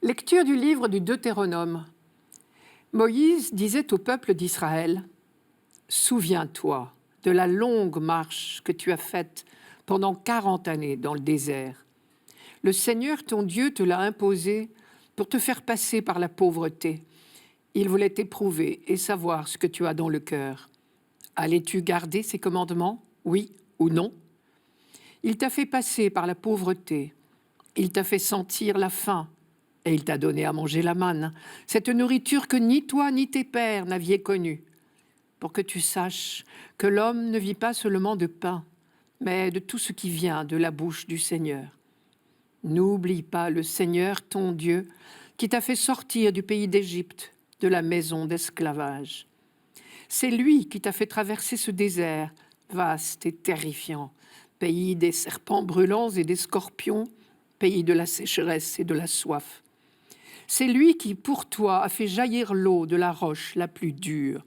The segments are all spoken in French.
Lecture du livre du Deutéronome. Moïse disait au peuple d'Israël : « Souviens-toi de la longue marche que tu as faite pendant 40 années dans le désert. Le Seigneur, ton Dieu, te l'a imposé pour te faire passer par la pauvreté. Il voulait t'éprouver et savoir ce que tu as dans le cœur. Allais-tu garder ses commandements, oui ou non ? Il t'a fait passer par la pauvreté. Il t'a fait sentir la faim. Et il t'a donné à manger la manne, cette nourriture que ni toi ni tes pères n'aviez connue, pour que tu saches que l'homme ne vit pas seulement de pain, mais de tout ce qui vient de la bouche du Seigneur. N'oublie pas le Seigneur, ton Dieu, qui t'a fait sortir du pays d'Égypte, de la maison d'esclavage. C'est lui qui t'a fait traverser ce désert, vaste et terrifiant, pays des serpents brûlants et des scorpions, pays de la sécheresse et de la soif. C'est lui qui, pour toi, a fait jaillir l'eau de la roche la plus dure.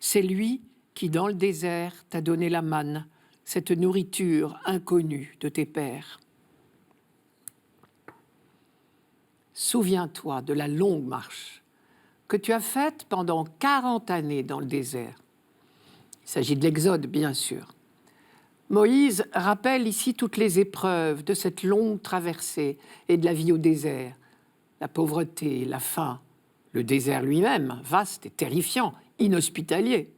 C'est lui qui, dans le désert, t'a donné la manne, cette nourriture inconnue de tes pères. Souviens-toi de la longue marche que tu as faite pendant 40 années dans le désert. Il s'agit de l'Exode, bien sûr. Moïse rappelle ici toutes les épreuves de cette longue traversée et de la vie au désert. La pauvreté, la faim, le désert lui-même, vaste et terrifiant, inhospitalier.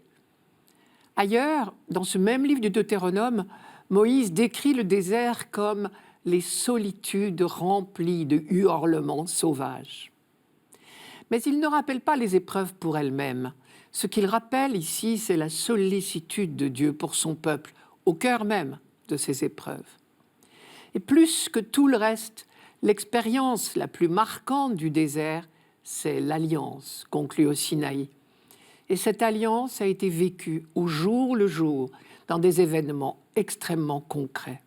Ailleurs, dans ce même livre du Deutéronome, Moïse décrit le désert comme les solitudes remplies de hurlements sauvages. Mais il ne rappelle pas les épreuves pour elles-mêmes. Ce qu'il rappelle ici, c'est la sollicitude de Dieu pour son peuple, au cœur même de ces épreuves. Et plus que tout le reste, l'expérience la plus marquante du désert, c'est l'alliance conclue au Sinaï. Et cette alliance a été vécue au jour le jour dans des événements extrêmement concrets.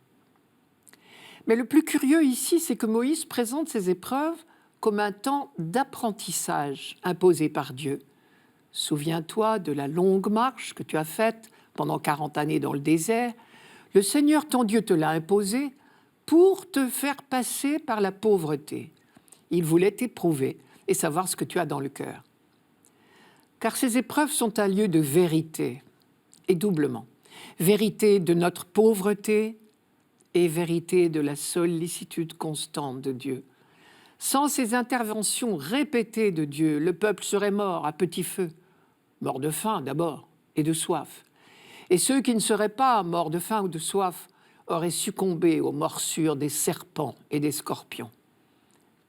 Mais le plus curieux ici, c'est que Moïse présente ces épreuves comme un temps d'apprentissage imposé par Dieu. Souviens-toi de la longue marche que tu as faite pendant 40 années dans le désert. Le Seigneur, ton Dieu, te l'a imposé pour te faire passer par la pauvreté. Il voulait t'éprouver et savoir ce que tu as dans le cœur. Car ces épreuves sont un lieu de vérité, et doublement. Vérité de notre pauvreté et vérité de la sollicitude constante de Dieu. Sans ces interventions répétées de Dieu, le peuple serait mort à petit feu, mort de faim d'abord et de soif. Et ceux qui ne seraient pas morts de faim ou de soif auraient succombé aux morsures des serpents et des scorpions.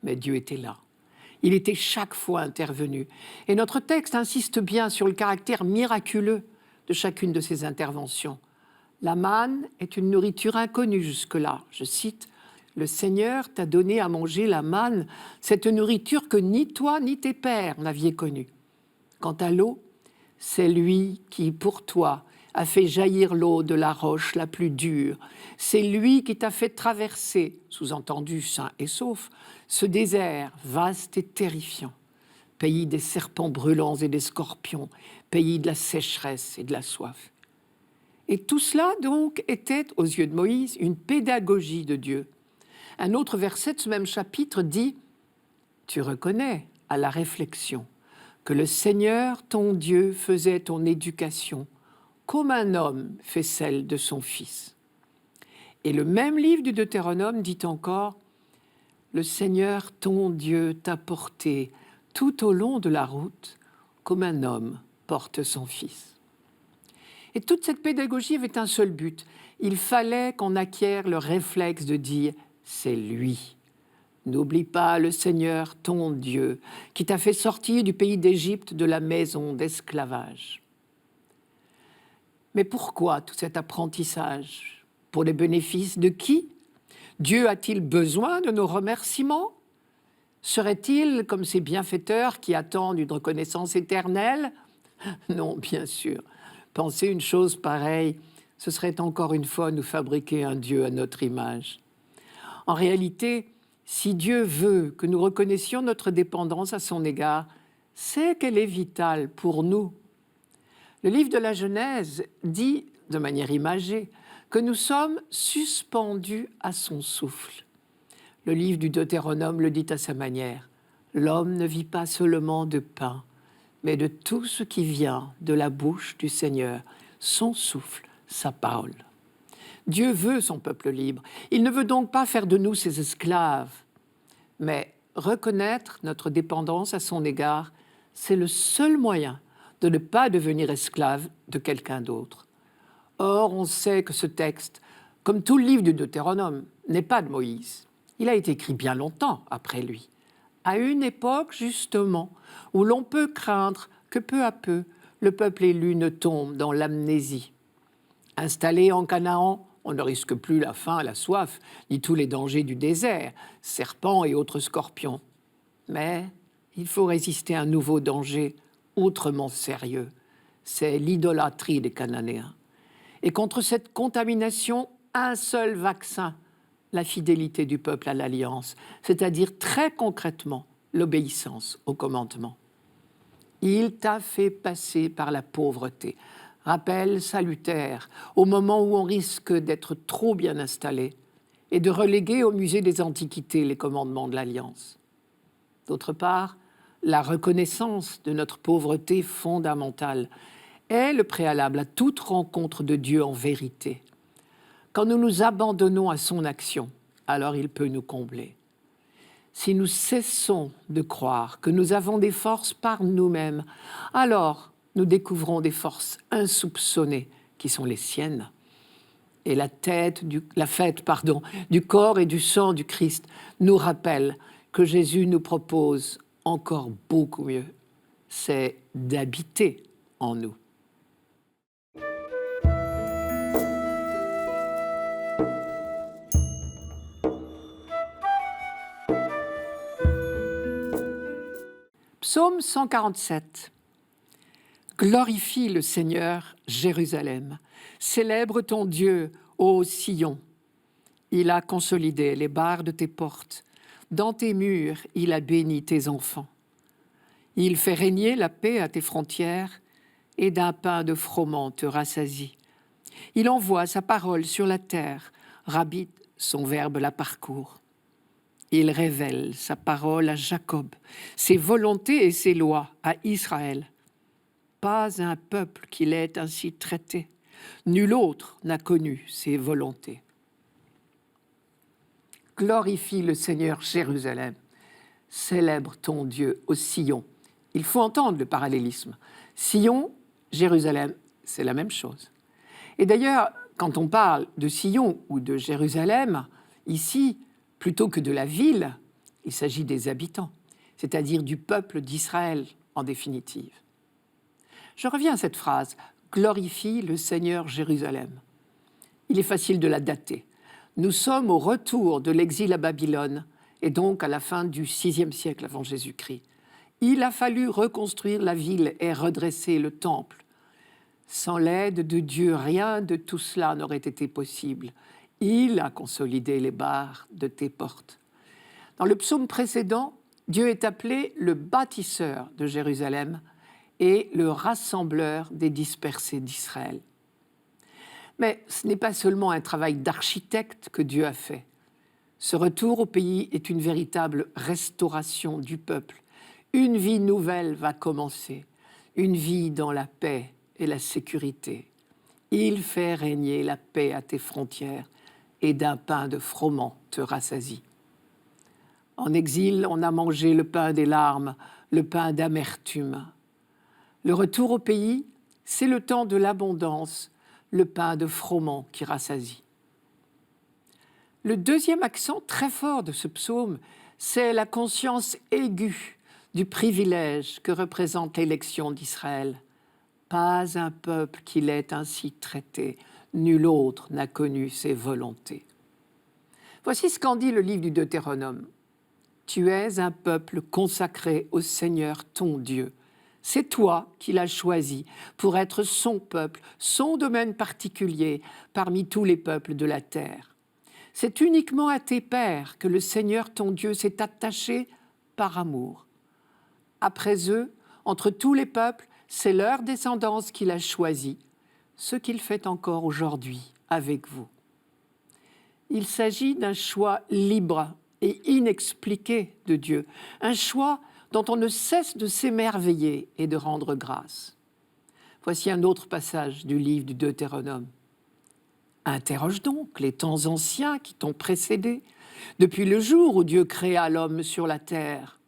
Mais Dieu était là. Il était chaque fois intervenu. Et notre texte insiste bien sur le caractère miraculeux de chacune de ces interventions. La manne est une nourriture inconnue jusque-là. Je cite, « Le Seigneur t'a donné à manger la manne, cette nourriture que ni toi ni tes pères n'aviez connue. Quant à l'eau, c'est lui qui, pour toi, a fait jaillir l'eau de la roche la plus dure. C'est lui qui t'a fait traverser, sous-entendu sain et sauf, ce désert vaste et terrifiant, pays des serpents brûlants et des scorpions, pays de la sécheresse et de la soif. » Et tout cela, donc, était, aux yeux de Moïse, une pédagogie de Dieu. Un autre verset de ce même chapitre dit « Tu reconnais à la réflexion que le Seigneur, ton Dieu, faisait ton éducation comme un homme fait celle de son fils. » Et le même livre du Deutéronome dit encore « Le Seigneur, ton Dieu, t'a porté tout au long de la route comme un homme porte son fils. » Et toute cette pédagogie avait un seul but. Il fallait qu'on acquiert le réflexe de dire « c'est lui ». N'oublie pas le Seigneur, ton Dieu, qui t'a fait sortir du pays d'Égypte, de la maison d'esclavage. Mais pourquoi tout cet apprentissage? Pour les bénéfices de qui? Dieu a-t-il besoin de nos remerciements? Serait-il comme ces bienfaiteurs qui attendent une reconnaissance éternelle? Non, bien sûr. Penser une chose pareille, ce serait encore une fois nous fabriquer un Dieu à notre image. En réalité, si Dieu veut que nous reconnaissions notre dépendance à son égard, c'est qu'elle est vitale pour nous. Le livre de la Genèse dit, de manière imagée, que nous sommes suspendus à son souffle. Le livre du Deutéronome le dit à sa manière. L'homme ne vit pas seulement de pain, mais de tout ce qui vient de la bouche du Seigneur, son souffle, sa parole. Dieu veut son peuple libre. Il ne veut donc pas faire de nous ses esclaves, mais reconnaître notre dépendance à son égard, c'est le seul moyen de ne pas devenir esclave de quelqu'un d'autre. Or, on sait que ce texte, comme tout le livre du Deutéronome, n'est pas de Moïse. Il a été écrit bien longtemps après lui, à une époque justement où l'on peut craindre que peu à peu le peuple élu ne tombe dans l'amnésie. Installé en Canaan, on ne risque plus la faim, la soif, ni tous les dangers du désert, serpents et autres scorpions. Mais il faut résister à un nouveau danger autrement sérieux. C'est l'idolâtrie des Cananéens. Et contre cette contamination, un seul vaccin, la fidélité du peuple à l'alliance, c'est-à-dire très concrètement l'obéissance au commandement. Il t'a fait passer par la pauvreté. Rappel salutaire au moment où on risque d'être trop bien installé et de reléguer au musée des Antiquités les commandements de l'Alliance. D'autre part, la reconnaissance de notre pauvreté fondamentale est le préalable à toute rencontre de Dieu en vérité. Quand nous nous abandonnons à son action, alors il peut nous combler. Si nous cessons de croire que nous avons des forces par nous-mêmes, alors nous découvrons des forces insoupçonnées qui sont les siennes. Et la fête du corps et du sang du Christ nous rappelle que Jésus nous propose encore beaucoup mieux, c'est d'habiter en nous. Psaume 147. Glorifie le Seigneur, Jérusalem. Célèbre ton Dieu, ô Sion. Il a consolidé les barres de tes portes. Dans tes murs, il a béni tes enfants. Il fait régner la paix à tes frontières et d'un pain de froment te rassasie. Il envoie sa parole sur la terre, Rabit, son verbe la parcourt. Il révèle sa parole à Jacob, ses volontés et ses lois à Israël. Pas un peuple qui l'ait ainsi traité. Nul autre n'a connu ses volontés. Glorifie le Seigneur, Jérusalem. Célèbre ton Dieu au Sion. Il faut entendre le parallélisme. Sion, Jérusalem, c'est la même chose. Et d'ailleurs, quand on parle de Sion ou de Jérusalem, ici, plutôt que de la ville, il s'agit des habitants, c'est-à-dire du peuple d'Israël en définitive. Je reviens à cette phrase, « Glorifie le Seigneur Jérusalem ». Il est facile de la dater. Nous sommes au retour de l'exil à Babylone, et donc à la fin du VIe siècle avant Jésus-Christ. Il a fallu reconstruire la ville et redresser le temple. Sans l'aide de Dieu, rien de tout cela n'aurait été possible. Il a consolidé les barres de tes portes. Dans le psaume précédent, Dieu est appelé le bâtisseur de Jérusalem et le rassembleur des dispersés d'Israël. Mais ce n'est pas seulement un travail d'architecte que Dieu a fait. Ce retour au pays est une véritable restauration du peuple. Une vie nouvelle va commencer, une vie dans la paix et la sécurité. Il fait régner la paix à tes frontières et d'un pain de froment te rassasie. En exil, on a mangé le pain des larmes, le pain d'amertume. Le retour au pays, c'est le temps de l'abondance, le pain de froment qui rassasie. Le deuxième accent très fort de ce psaume, c'est la conscience aiguë du privilège que représente l'élection d'Israël. Pas un peuple qui l'ait ainsi traité, nul autre n'a connu ses volontés. Voici ce qu'en dit le livre du Deutéronome. Tu es un peuple consacré au Seigneur ton Dieu. C'est toi qui l'as choisi pour être son peuple, son domaine particulier parmi tous les peuples de la terre. C'est uniquement à tes pères que le Seigneur ton Dieu s'est attaché par amour. Après eux, entre tous les peuples, c'est leur descendance qu'il a choisie, ce qu'il fait encore aujourd'hui avec vous. Il s'agit d'un choix libre et inexpliqué de Dieu, un choix dont on ne cesse de s'émerveiller et de rendre grâce. Voici un autre passage du livre du Deutéronome. Interroge donc les temps anciens qui t'ont précédé, depuis le jour où Dieu créa l'homme sur la terre.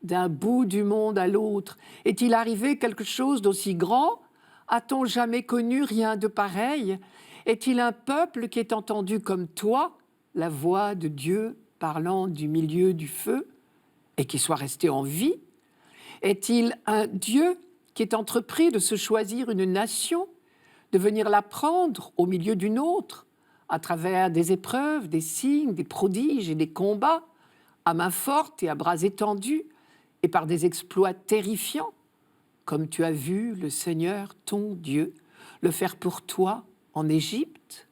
D'un bout du monde à l'autre, est-il arrivé quelque chose d'aussi grand? A-t-on jamais connu rien de pareil? Est-il un peuple qui ait entendu comme toi la voix de Dieu parlant du milieu du feu et qui soit resté en vie? Est-il un Dieu qui ait entrepris de se choisir une nation, de venir la prendre au milieu d'une autre, à travers des épreuves, des signes, des prodiges et des combats, à main forte et à bras étendus, et par des exploits terrifiants, comme tu as vu le Seigneur, ton Dieu, le faire pour toi en Égypte?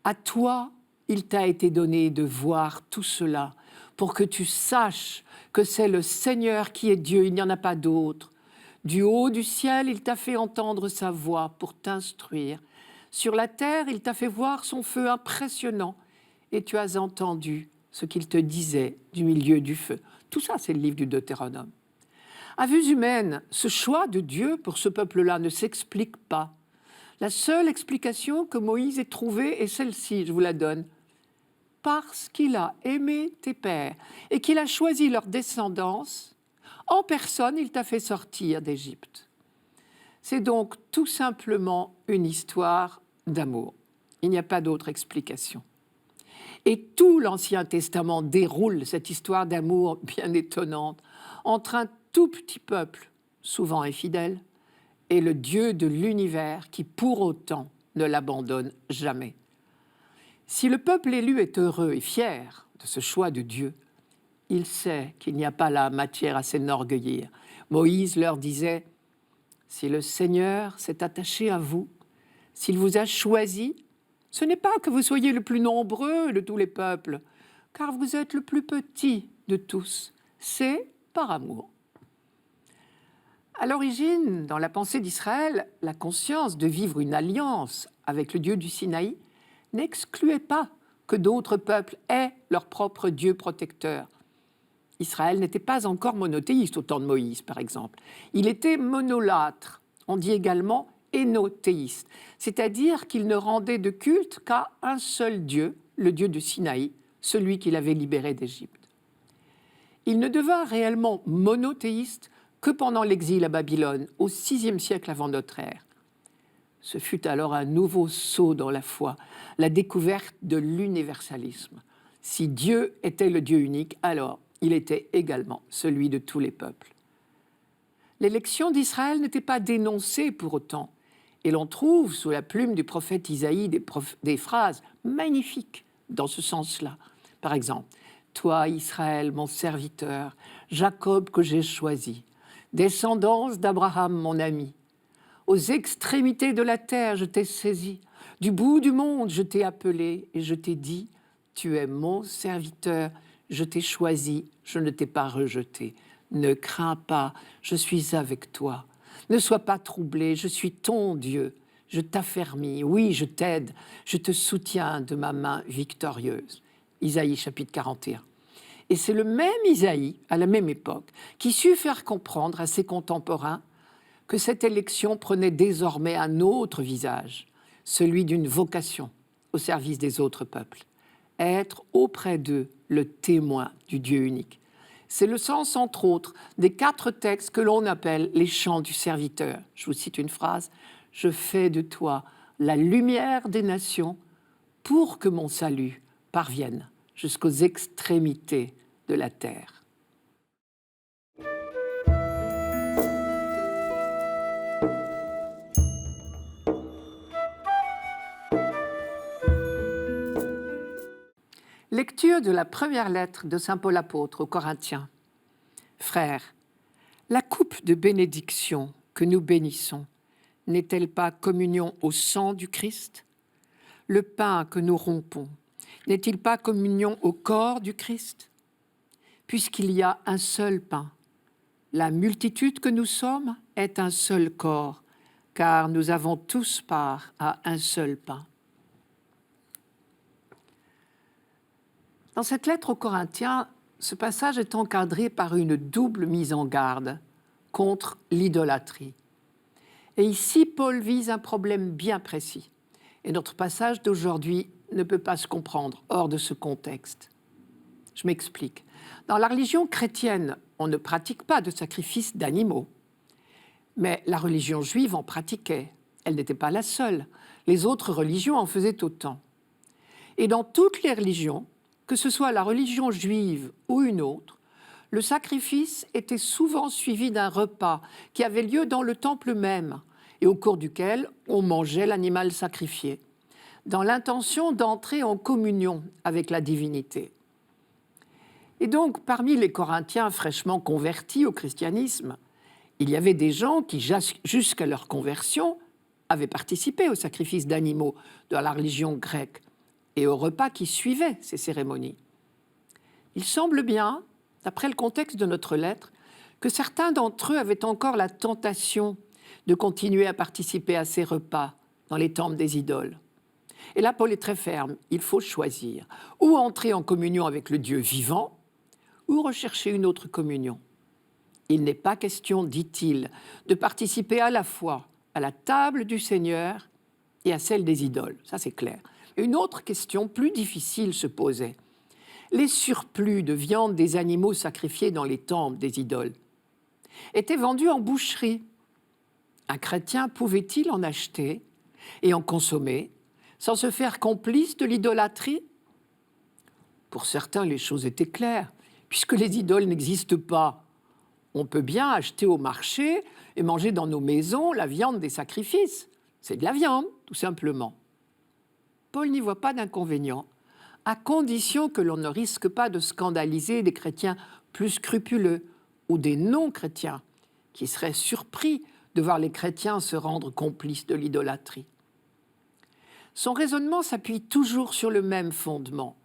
À toi, il t'a été donné de voir tout cela, pour que tu saches que c'est le Seigneur qui est Dieu, il n'y en a pas d'autre. Du haut du ciel, il t'a fait entendre sa voix pour t'instruire. Sur la terre, il t'a fait voir son feu impressionnant, et tu as entendu ce qu'il te disait du milieu du feu. Tout ça, c'est le livre du Deutéronome. À vue humaine, ce choix de Dieu pour ce peuple-là ne s'explique pas. La seule explication que Moïse ait trouvée est celle-ci, je vous la donne. Parce qu'il a aimé tes pères et qu'il a choisi leur descendance, en personne, il t'a fait sortir d'Égypte. C'est donc tout simplement une histoire d'amour. Il n'y a pas d'autre explication. Et tout l'Ancien Testament déroule cette histoire d'amour bien étonnante entre un tout petit peuple, souvent infidèle, et le Dieu de l'univers qui, pour autant, ne l'abandonne jamais. Si le peuple élu est heureux et fier de ce choix de Dieu, il sait qu'il n'y a pas là matière à s'enorgueillir. Moïse leur disait « Si le Seigneur s'est attaché à vous, s'il vous a choisi, ce n'est pas que vous soyez le plus nombreux de tous les peuples, car vous êtes le plus petit de tous. C'est par amour. » À l'origine, dans la pensée d'Israël, la conscience de vivre une alliance avec le Dieu du Sinaï n'excluait pas que d'autres peuples aient leur propre Dieu protecteur. Israël n'était pas encore monothéiste au temps de Moïse, par exemple. Il était monolâtre, on dit également hénothéiste, c'est-à-dire qu'il ne rendait de culte qu'à un seul Dieu, le Dieu du Sinaï, celui qui l'avait libéré d'Égypte. Il ne devint réellement monothéiste que pendant l'exil à Babylone, au VIe siècle avant notre ère. Ce fut alors un nouveau saut dans la foi, la découverte de l'universalisme. Si Dieu était le Dieu unique, alors il était également celui de tous les peuples. L'élection d'Israël n'était pas dénoncée pour autant, et l'on trouve sous la plume du prophète Isaïe des phrases magnifiques dans ce sens-là. Par exemple, « Toi, Israël, mon serviteur, Jacob que j'ai choisi, descendance d'Abraham, mon ami, aux extrémités de la terre, je t'ai saisi, du bout du monde, je t'ai appelé et je t'ai dit, tu es mon serviteur, je t'ai choisi, je ne t'ai pas rejeté. Ne crains pas, je suis avec toi. Ne sois pas troublé, je suis ton Dieu. Je t'affermis, oui, je t'aide, je te soutiens de ma main victorieuse. » Isaïe chapitre 41. Et c'est le même Isaïe, à la même époque, qui sut faire comprendre à ses contemporains que cette élection prenait désormais un autre visage, celui d'une vocation au service des autres peuples. Être auprès d'eux le témoin du Dieu unique. C'est le sens, entre autres, des 4 textes que l'on appelle les chants du serviteur. Je vous cite une phrase. « Je fais de toi la lumière des nations pour que mon salut parvienne jusqu'aux extrémités de la terre. » Lecture de la première lettre de saint Paul apôtre aux Corinthiens. Frères, la coupe de bénédiction que nous bénissons n'est-elle pas communion au sang du Christ? Le pain que nous rompons n'est-il pas communion au corps du Christ? Puisqu'il y a un seul pain, la multitude que nous sommes est un seul corps, car nous avons tous part à un seul pain. Dans cette lettre aux Corinthiens, ce passage est encadré par une double mise en garde contre l'idolâtrie. Et ici, Paul vise un problème bien précis. Et notre passage d'aujourd'hui ne peut pas se comprendre hors de ce contexte. Je m'explique. Dans la religion chrétienne, on ne pratique pas de sacrifice d'animaux. Mais la religion juive en pratiquait. Elle n'était pas la seule. Les autres religions en faisaient autant. Et dans toutes les religions, que ce soit la religion juive ou une autre, le sacrifice était souvent suivi d'un repas qui avait lieu dans le temple même et au cours duquel on mangeait l'animal sacrifié, dans l'intention d'entrer en communion avec la divinité. Et donc, parmi les Corinthiens fraîchement convertis au christianisme, il y avait des gens qui, jusqu'à leur conversion, avaient participé au sacrifice d'animaux de la religion grecque et aux repas qui suivaient ces cérémonies. Il semble bien, d'après le contexte de notre lettre, que certains d'entre eux avaient encore la tentation de continuer à participer à ces repas dans les temples des idoles. Et là, Paul est très ferme, il faut choisir, ou entrer en communion avec le Dieu vivant, ou rechercher une autre communion. Il n'est pas question, dit-il, de participer à la fois à la table du Seigneur et à celle des idoles, ça c'est clair. Une autre question plus difficile se posait. Les surplus de viande des animaux sacrifiés dans les temples des idoles étaient vendus en boucherie. Un chrétien pouvait-il en acheter et en consommer sans se faire complice de l'idolâtrie ? Pour certains, les choses étaient claires. Puisque les idoles n'existent pas, on peut bien acheter au marché et manger dans nos maisons la viande des sacrifices. C'est de la viande, tout simplement. Paul n'y voit pas d'inconvénient, à condition que l'on ne risque pas de scandaliser des chrétiens plus scrupuleux ou des non-chrétiens qui seraient surpris de voir les chrétiens se rendre complices de l'idolâtrie. Son raisonnement s'appuie toujours sur le même fondement.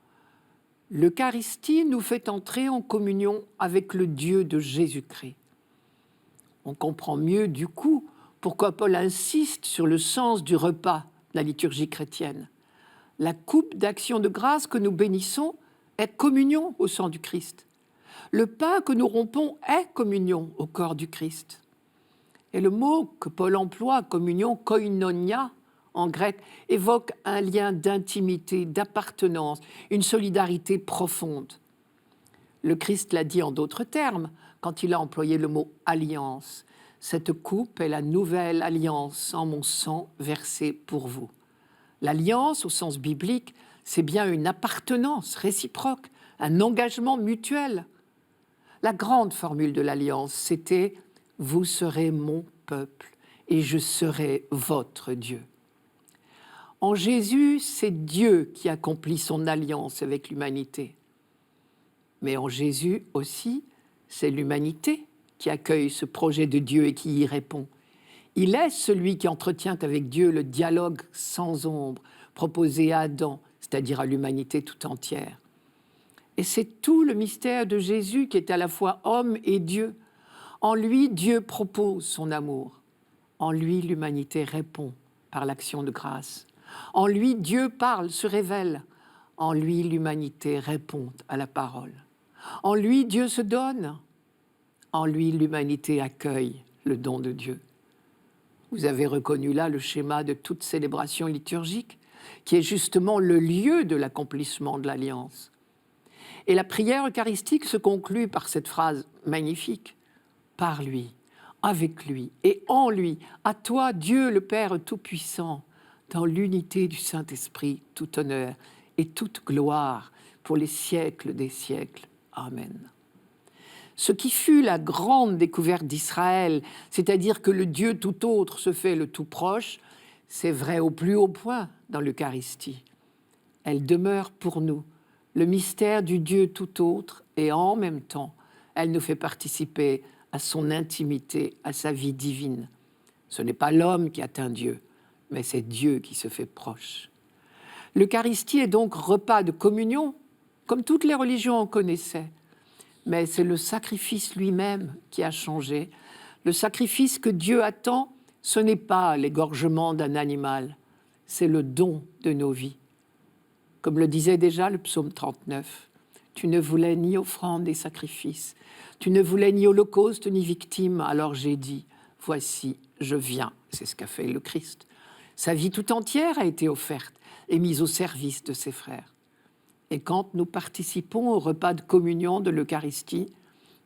L'Eucharistie nous fait entrer en communion avec le Dieu de Jésus-Christ. On comprend mieux, du coup, pourquoi Paul insiste sur le sens du repas de la liturgie chrétienne. La coupe d'action de grâce que nous bénissons est communion au sang du Christ. Le pain que nous rompons est communion au corps du Christ. Et le mot que Paul emploie, communion, koinonia, en grec, évoque un lien d'intimité, d'appartenance, une solidarité profonde. Le Christ l'a dit en d'autres termes quand il a employé le mot « alliance ». Cette coupe est la nouvelle alliance en mon sang versé pour vous. L'alliance, au sens biblique, c'est bien une appartenance réciproque, un engagement mutuel. La grande formule de l'alliance, c'était « vous serez mon peuple et je serai votre Dieu ». En Jésus, c'est Dieu qui accomplit son alliance avec l'humanité. Mais en Jésus aussi, c'est l'humanité qui accueille ce projet de Dieu et qui y répond. Il est celui qui entretient avec Dieu le dialogue sans ombre proposé à Adam, c'est-à-dire à l'humanité tout entière. Et c'est tout le mystère de Jésus qui est à la fois homme et Dieu. En lui, Dieu propose son amour. En lui, l'humanité répond par l'action de grâce. En lui, Dieu parle, se révèle. En lui, l'humanité répond à la parole. En lui, Dieu se donne. En lui, l'humanité accueille le don de Dieu. Vous avez reconnu là le schéma de toute célébration liturgique, qui est justement le lieu de l'accomplissement de l'alliance. Et la prière eucharistique se conclut par cette phrase magnifique. Par lui, avec lui et en lui, à toi, Dieu le Père Tout-Puissant, dans l'unité du Saint-Esprit, tout honneur et toute gloire pour les siècles des siècles. Amen. Ce qui fut la grande découverte d'Israël, c'est-à-dire que le Dieu tout autre se fait le tout proche, c'est vrai au plus haut point dans l'Eucharistie. Elle demeure pour nous le mystère du Dieu tout autre et en même temps, elle nous fait participer à son intimité, à sa vie divine. Ce n'est pas l'homme qui atteint Dieu, mais c'est Dieu qui se fait proche. L'Eucharistie est donc repas de communion, comme toutes les religions en connaissaient. Mais c'est le sacrifice lui-même qui a changé. Le sacrifice que Dieu attend, ce n'est pas l'égorgement d'un animal, c'est le don de nos vies. Comme le disait déjà le psaume 39, Tu ne voulais ni offrande ni sacrifice. Tu ne voulais ni holocauste ni victime. Alors j'ai dit, voici, je viens. C'est ce qu'a fait le Christ. Sa vie tout entière a été offerte et mise au service de ses frères. Et quand nous participons au repas de communion de l'Eucharistie,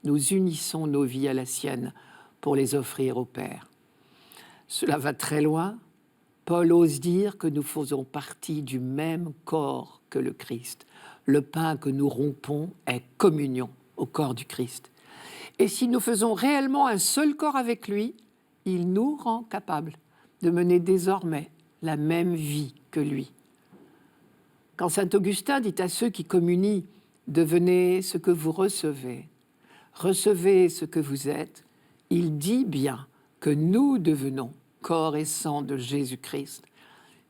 nous unissons nos vies à la sienne pour les offrir au Père. Cela va très loin. Paul ose dire que nous faisons partie du même corps que le Christ. Le pain que nous rompons est communion au corps du Christ. Et si nous faisons réellement un seul corps avec lui, il nous rend capables de mener désormais la même vie que lui. Quand saint Augustin dit à ceux qui communient « Devenez ce que vous recevez, recevez ce que vous êtes », il dit bien que nous devenons corps et sang de Jésus-Christ,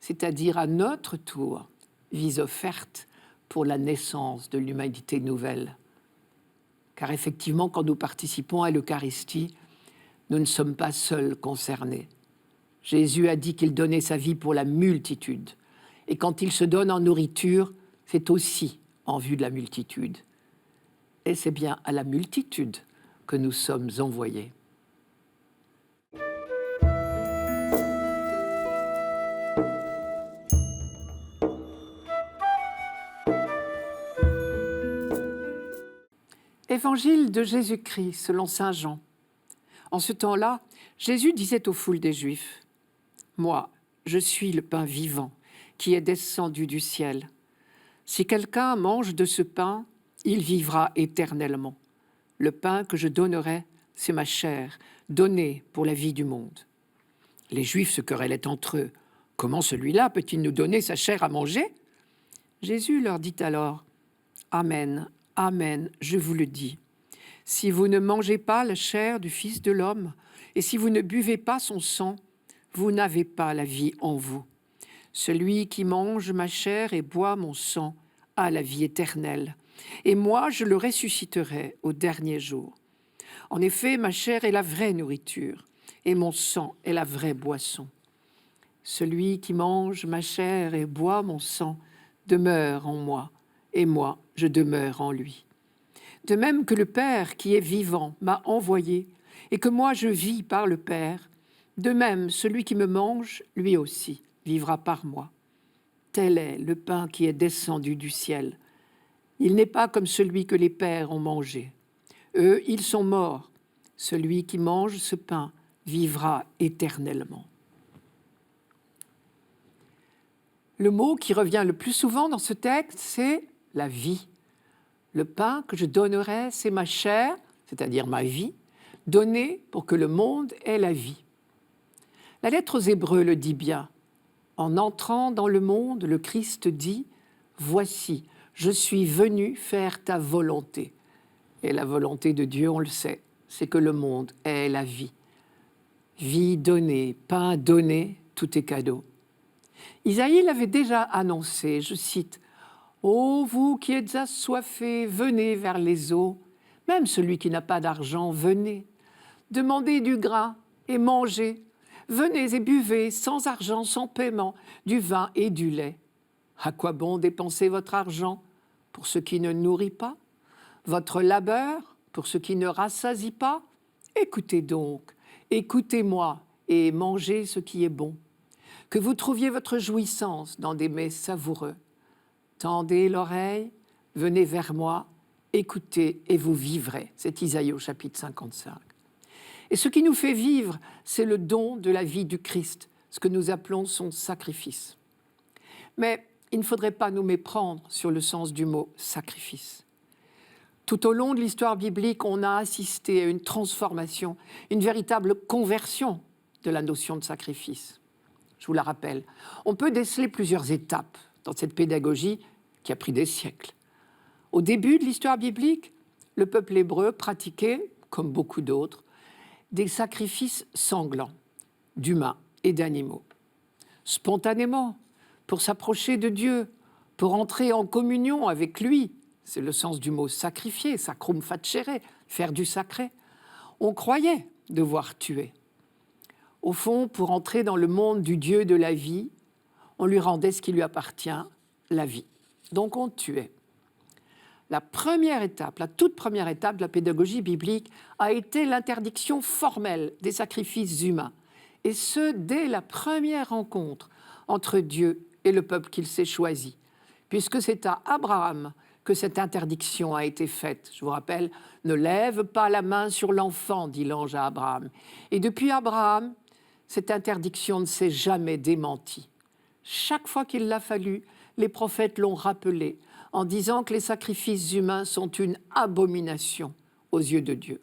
c'est-à-dire à notre tour, vie offerte pour la naissance de l'humanité nouvelle. Car effectivement, quand nous participons à l'Eucharistie, nous ne sommes pas seuls concernés. Jésus a dit qu'il donnait sa vie pour la multitude. Et quand il se donne en nourriture, c'est aussi en vue de la multitude. Et c'est bien à la multitude que nous sommes envoyés. Évangile de Jésus-Christ selon saint Jean. En ce temps-là, Jésus disait aux foules des Juifs, « Moi, je suis le pain vivant qui est descendu du ciel. Si quelqu'un mange de ce pain, il vivra éternellement. Le pain que je donnerai, c'est ma chair, donnée pour la vie du monde. » Les Juifs se querellaient entre eux. « Comment celui-là peut-il nous donner sa chair à manger ?» Jésus leur dit alors, « Amen, amen, je vous le dis. Si vous ne mangez pas la chair du Fils de l'homme, et si vous ne buvez pas son sang, vous n'avez pas la vie en vous. Celui qui mange ma chair et boit mon sang a la vie éternelle, et moi je le ressusciterai au dernier jour. En effet, ma chair est la vraie nourriture, et mon sang est la vraie boisson. Celui qui mange ma chair et boit mon sang demeure en moi, et moi je demeure en lui. De même que le Père qui est vivant m'a envoyé, et que moi je vis par le Père, de même celui qui me mange, lui aussi, vivra par moi. Tel est le pain qui est descendu du ciel. Il n'est pas comme celui que les pères ont mangé. Eux, ils sont morts. Celui qui mange ce pain vivra éternellement. Le mot qui revient le plus souvent dans ce texte, c'est la vie. Le pain que je donnerai, c'est ma chair, c'est-à-dire ma vie, donnée pour que le monde ait la vie. La lettre aux Hébreux le dit bien. En entrant dans le monde, le Christ dit « Voici, je suis venu faire ta volonté. » Et la volonté de Dieu, on le sait, c'est que le monde ait la vie. Vie donnée, pain donné, tout est cadeau. Isaïe l'avait déjà annoncé, je cite, « Ô vous qui êtes assoiffés, venez vers les eaux. Même celui qui n'a pas d'argent, venez. Demandez du grain et mangez. Venez et buvez, sans argent, sans paiement, du vin et du lait. À quoi bon dépenser votre argent pour ce qui ne nourrit pas, votre labeur pour ce qui ne rassasie pas? Écoutez donc, écoutez-moi et mangez ce qui est bon. Que vous trouviez votre jouissance dans des mets savoureux. Tendez l'oreille, venez vers moi, écoutez et vous vivrez. C'est Isaïe au chapitre 55. Et ce qui nous fait vivre, c'est le don de la vie du Christ, ce que nous appelons son sacrifice. Mais il ne faudrait pas nous méprendre sur le sens du mot sacrifice. Tout au long de l'histoire biblique, on a assisté à une transformation, une véritable conversion de la notion de sacrifice. Je vous la rappelle. On peut déceler plusieurs étapes dans cette pédagogie qui a pris des siècles. Au début de l'histoire biblique, le peuple hébreu pratiquait, comme beaucoup d'autres, des sacrifices sanglants, d'humains et d'animaux. Spontanément, pour s'approcher de Dieu, pour entrer en communion avec lui, c'est le sens du mot sacrifier, sacrum facere, faire du sacré, on croyait devoir tuer. Au fond, pour entrer dans le monde du Dieu de la vie, on lui rendait ce qui lui appartient, la vie. Donc on tuait. la première étape, la toute première étape de la pédagogie biblique a été l'interdiction formelle des sacrifices humains. Et ce, dès la première rencontre entre Dieu et le peuple qu'il s'est choisi. Puisque c'est à Abraham que cette interdiction a été faite. Je vous rappelle, ne lève pas la main sur l'enfant, dit l'ange à Abraham. Et depuis Abraham, cette interdiction ne s'est jamais démentie. Chaque fois qu'il l'a fallu, les prophètes l'ont rappelé en disant que les sacrifices humains sont une abomination aux yeux de Dieu.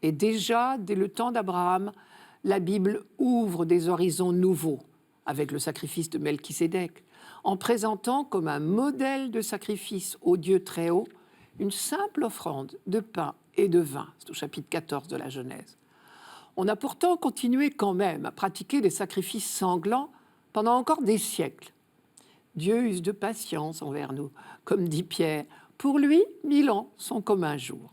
Et déjà, dès le temps d'Abraham, la Bible ouvre des horizons nouveaux avec le sacrifice de Melchisédek, en présentant comme un modèle de sacrifice au Dieu très haut une simple offrande de pain et de vin. C'est au chapitre 14 de la Genèse. On a pourtant continué quand même à pratiquer des sacrifices sanglants pendant encore des siècles. Dieu use de patience envers nous, comme dit Pierre. Pour lui, 1000 ans sont comme un jour.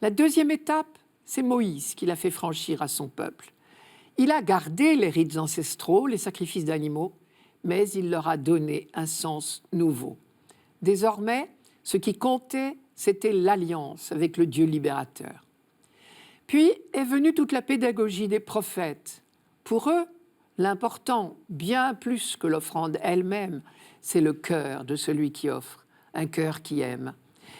La deuxième étape, c'est Moïse qui l'a fait franchir à son peuple. Il a gardé les rites ancestraux, les sacrifices d'animaux, mais il leur a donné un sens nouveau. Désormais, ce qui comptait, c'était l'alliance avec le Dieu libérateur. Puis est venue toute la pédagogie des prophètes. Pour eux, l'important, bien plus que l'offrande elle-même, c'est le cœur de celui qui offre, un cœur qui aime.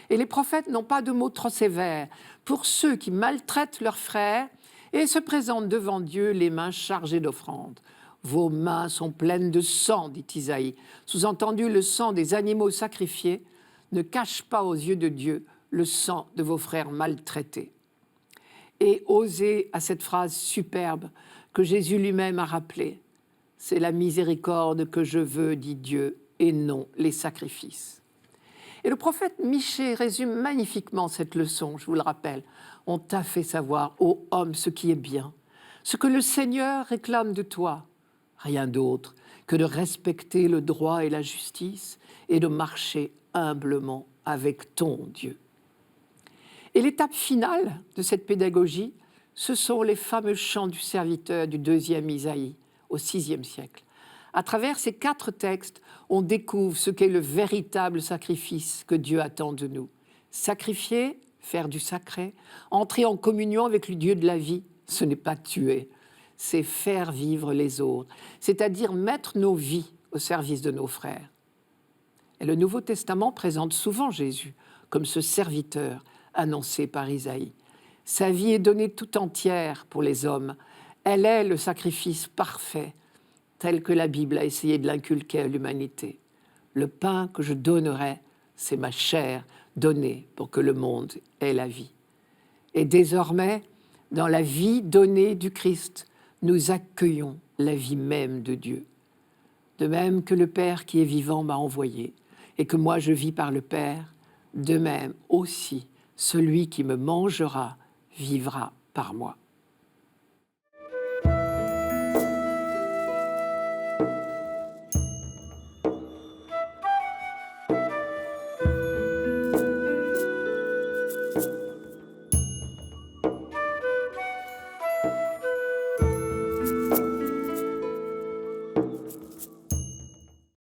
Et les prophètes n'ont pas de mots trop sévères pour ceux qui maltraitent leurs frères et se présentent devant Dieu les mains chargées d'offrandes. Vos mains sont pleines de sang, dit Isaïe. Sous-entendu, le sang des animaux sacrifiés ne cache pas aux yeux de Dieu le sang de vos frères maltraités. Et osez à cette phrase superbe que Jésus lui-même a rappelée. C'est la miséricorde que je veux, dit Dieu, et non les sacrifices. Et le prophète Michée résume magnifiquement cette leçon, je vous le rappelle. On t'a fait savoir, ô homme, ce qui est bien, ce que le Seigneur réclame de toi. Rien d'autre que de respecter le droit et la justice et de marcher humblement avec ton Dieu. Et l'étape finale de cette pédagogie, ce sont les fameux chants du serviteur du 2e Isaïe, au 6e siècle. À travers ces 4 textes, on découvre ce qu'est le véritable sacrifice que Dieu attend de nous. Sacrifier, faire du sacré, entrer en communion avec le Dieu de la vie, ce n'est pas tuer, c'est faire vivre les autres, c'est-à-dire mettre nos vies au service de nos frères. Et le Nouveau Testament présente souvent Jésus comme ce serviteur annoncé par Isaïe. Sa vie est donnée tout entière pour les hommes. Elle est le sacrifice parfait, tel que la Bible a essayé de l'inculquer à l'humanité. Le pain que je donnerai, c'est ma chair donnée pour que le monde ait la vie. Et désormais, dans la vie donnée du Christ, nous accueillons la vie même de Dieu. De même que le Père qui est vivant m'a envoyé, et que moi je vis par le Père, de même aussi celui qui me mangera vivra par moi.